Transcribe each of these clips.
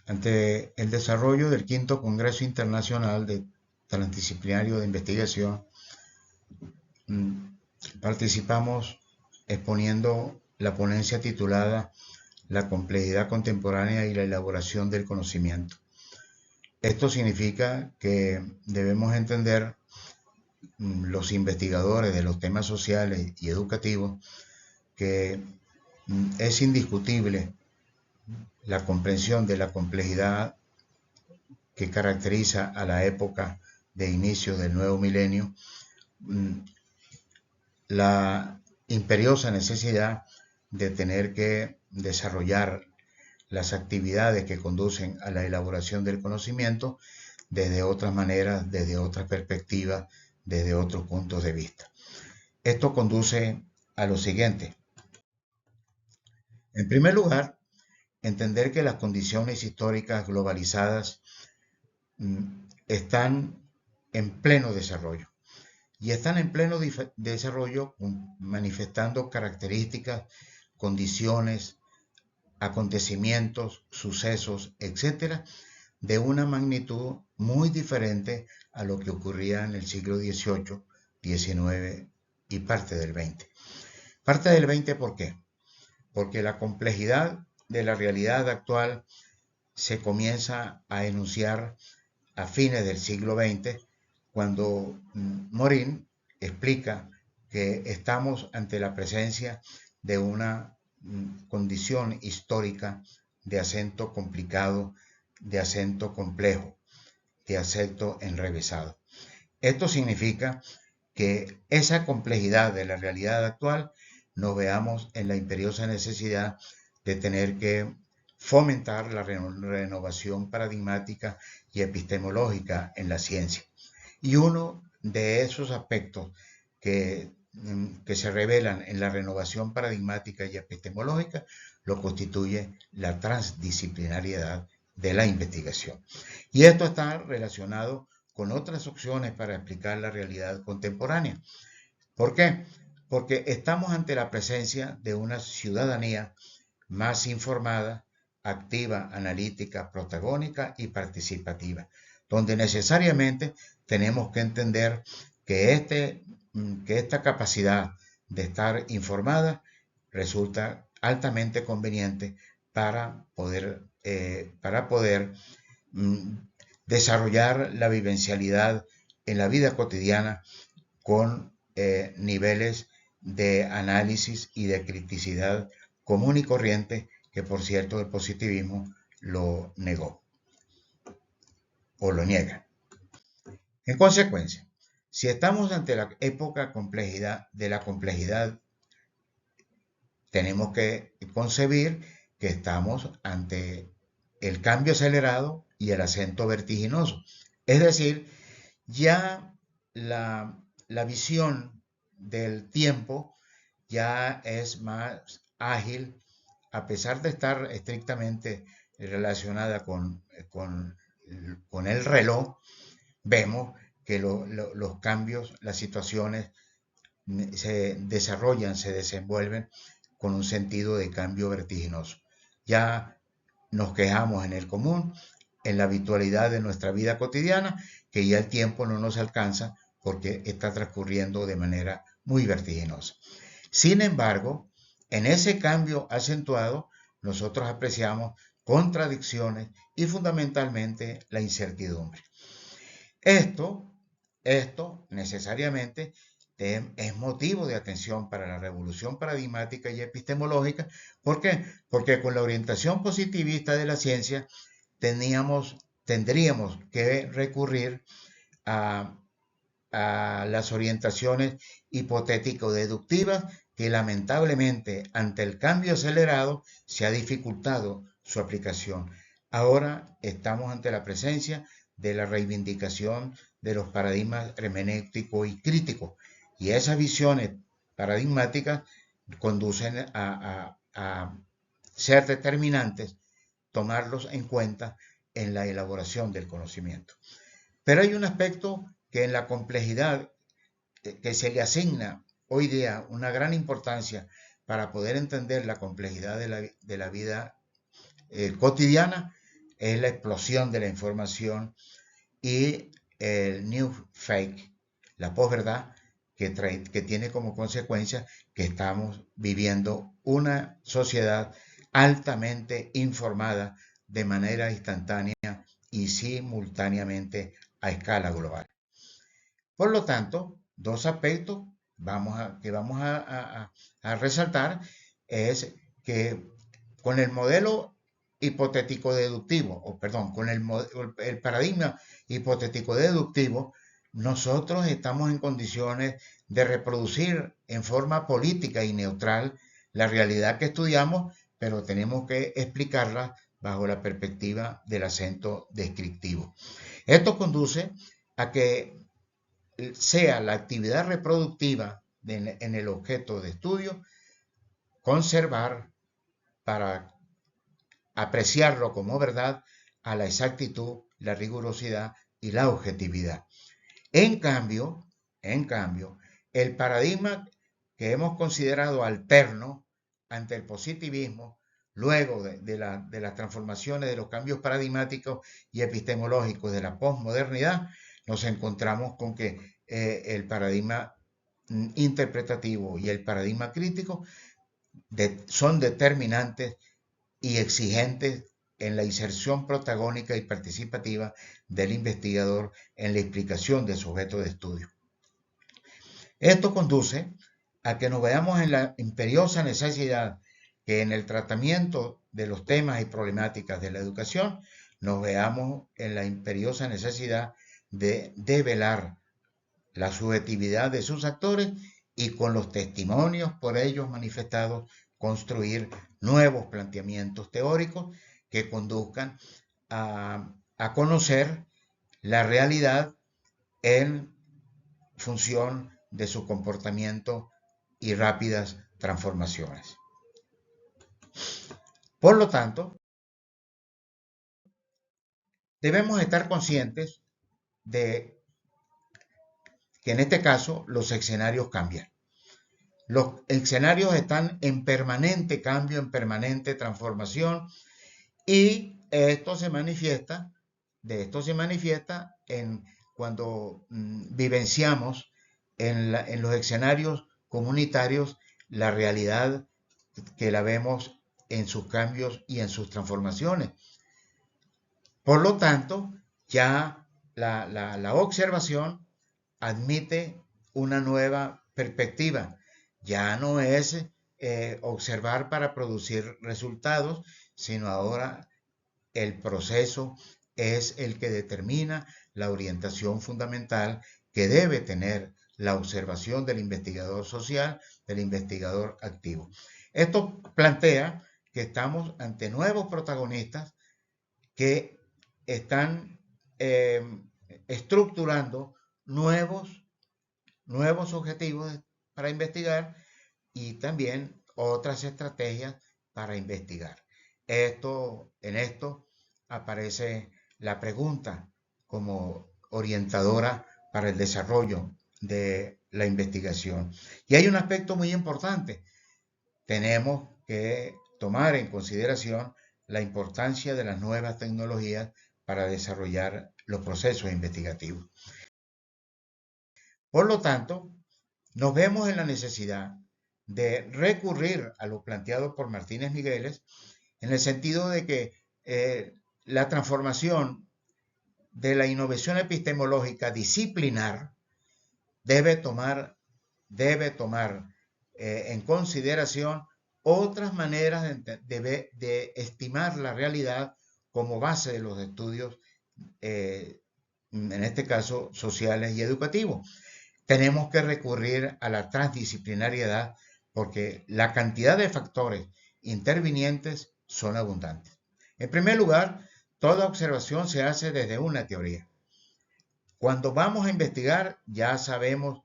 Ante el desarrollo del quinto Congreso Internacional de Transdisciplinario de Investigación, participamos exponiendo la ponencia titulada La complejidad contemporánea y la elaboración del conocimiento. Esto significa que debemos entender los investigadores de los temas sociales y educativos que es indiscutible la comprensión de la complejidad que caracteriza a la época de inicio del nuevo milenio, la imperiosa necesidad de tener que desarrollar las actividades que conducen a la elaboración del conocimiento desde otras maneras, desde otras perspectivas, desde otros puntos de vista. Esto conduce a lo siguiente. En primer lugar, entender que las condiciones históricas globalizadas están en pleno desarrollo y están en pleno desarrollo manifestando características, condiciones, acontecimientos, sucesos, etcétera, de una magnitud muy diferente a lo que ocurría en el siglo XVIII, XIX y parte del XX. Parte del XX, ¿por qué? Porque la complejidad de la realidad actual se comienza a enunciar a fines del siglo XX, cuando Morin explica que estamos ante la presencia de una condición histórica de acento complicado, de acento complejo, de acento enrevesado. Esto significa que esa complejidad de la realidad actual nos veamos en la imperiosa necesidad de tener que fomentar la renovación paradigmática y epistemológica en la ciencia. Y uno de esos aspectos que se revelan en la renovación paradigmática y epistemológica lo constituye la transdisciplinariedad de la investigación. Y esto está relacionado con otras opciones para explicar la realidad contemporánea. ¿Por qué? Porque estamos ante la presencia de una ciudadanía más informada, activa, analítica, protagónica y participativa, donde necesariamente tenemos que entender que esta capacidad de estar informada resulta altamente conveniente para poder desarrollar la vivencialidad en la vida cotidiana con niveles de análisis y de criticidad común y corriente, que por cierto el positivismo lo negó o lo niega. En consecuencia, si estamos ante la época de la complejidad, tenemos que concebir que estamos ante el cambio acelerado y el ascenso vertiginoso. Es decir, ya la visión del tiempo ya es más ágil, a pesar de estar estrictamente relacionada con el reloj. Vemos que los cambios, las situaciones se desarrollan, se desenvuelven con un sentido de cambio vertiginoso. Ya nos quejamos en el común, en la habitualidad de nuestra vida cotidiana, que ya el tiempo no nos alcanza porque está transcurriendo de manera muy vertiginosa. Sin embargo, en ese cambio acentuado, nosotros apreciamos contradicciones y fundamentalmente la incertidumbre. Esto necesariamente es motivo de atención para la revolución paradigmática y epistemológica. ¿Por qué? Porque con la orientación positivista de la ciencia tendríamos que recurrir a, a las orientaciones hipotético-deductivas que lamentablemente ante el cambio acelerado se ha dificultado su aplicación. Ahora estamos ante la presencia de la reivindicación de los paradigmas hermenéutico y crítico, y esas visiones paradigmáticas conducen a ser determinantes, tomarlos en cuenta en la elaboración del conocimiento. Pero hay un aspecto que en la complejidad que se le asigna hoy día una gran importancia para poder entender la complejidad de la vida cotidiana es la explosión de la información y el new fake, la posverdad, que tiene como consecuencia que estamos viviendo una sociedad altamente informada de manera instantánea y simultáneamente a escala global. Por lo tanto, dos aspectos que vamos a resaltar es que con el modelo hipotético deductivo, o perdón, con el paradigma hipotético deductivo, nosotros estamos en condiciones de reproducir en forma política y neutral la realidad que estudiamos, pero tenemos que explicarla bajo la perspectiva del acento descriptivo. Esto conduce a que sea la actividad reproductiva en el objeto de estudio, conservar para apreciarlo como verdad a la exactitud, la rigurosidad y la objetividad. En cambio, el paradigma que hemos considerado alterno ante el positivismo, luego de las transformaciones, de los cambios paradigmáticos y epistemológicos de la posmodernidad, nos encontramos con que el paradigma interpretativo y el paradigma crítico son determinantes y exigentes en la inserción protagónica y participativa del investigador en la explicación de su objeto de estudio. Esto conduce a que nos veamos en la imperiosa necesidad que en el tratamiento de los temas y problemáticas de la educación nos veamos en la imperiosa necesidad de develar la subjetividad de sus actores y con los testimonios por ellos manifestados construir nuevos planteamientos teóricos que conduzcan a conocer la realidad en función de su comportamiento y rápidas transformaciones. Por lo tanto, debemos estar conscientes de que en este caso los escenarios cambian. Los escenarios están en permanente cambio, en permanente transformación, y esto se manifiesta en cuando vivenciamos en los escenarios comunitarios la realidad que la vemos en sus cambios y en sus transformaciones. Por lo tanto, ya la observación admite una nueva perspectiva. Ya no es observar para producir resultados, sino ahora el proceso es el que determina la orientación fundamental que debe tener la observación del investigador social, del investigador activo. Esto plantea que estamos ante nuevos protagonistas que están estructurando nuevos objetivos para investigar y también otras estrategias para investigar. En esto aparece la pregunta como orientadora para el desarrollo de la investigación. Y hay un aspecto muy importante. Tenemos que tomar en consideración la importancia de las nuevas tecnologías para desarrollar los procesos investigativos. Por lo tanto, nos vemos en la necesidad de recurrir a lo planteado por Martínez Migueles en el sentido de que la transformación de la innovación epistemológica disciplinar debe tomar en consideración otras maneras de estimar la realidad como base de los estudios, en este caso sociales y educativos. Tenemos que recurrir a la transdisciplinariedad porque la cantidad de factores intervinientes son abundantes. En primer lugar, toda observación se hace desde una teoría. Cuando vamos a investigar, ya sabemos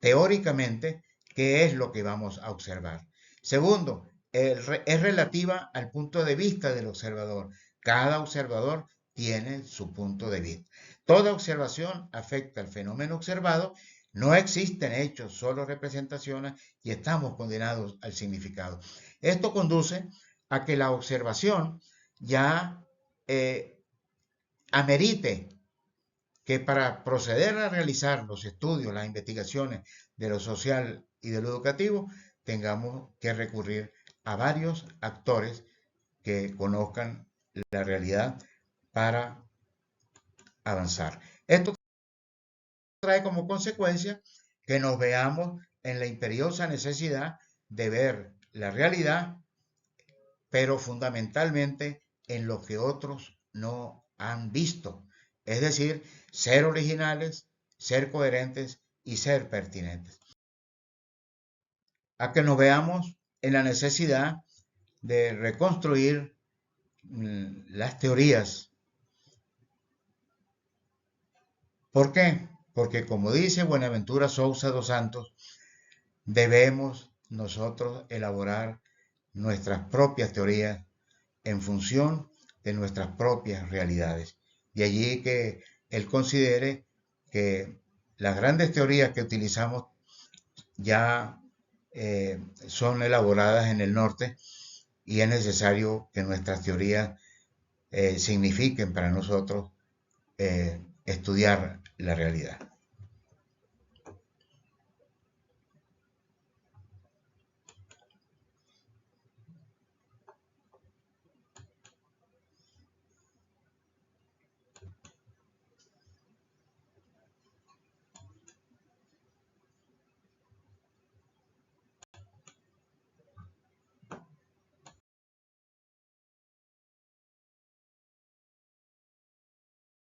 teóricamente qué es lo que vamos a observar. Segundo, es relativa al punto de vista del observador. Cada observador tiene su punto de vista. Toda observación afecta al fenómeno observado. No existen hechos, solo representaciones y estamos condenados al significado. Esto conduce a que la observación ya amerite que para proceder a realizar los estudios, las investigaciones de lo social y de lo educativo, tengamos que recurrir a varios actores que conozcan la realidad para avanzar. Esto trae como consecuencia que nos veamos en la imperiosa necesidad de ver la realidad, pero fundamentalmente en lo que otros no han visto. Es decir, ser originales, ser coherentes y ser pertinentes. A que nos veamos en la necesidad de reconstruir las teorías. ¿Por qué? Porque como dice Buenaventura Sousa dos Santos, debemos nosotros elaborar nuestras propias teorías en función de nuestras propias realidades. De allí que él considere que las grandes teorías que utilizamos ya son elaboradas en el norte y es necesario que nuestras teorías signifiquen para nosotros estudiar la realidad.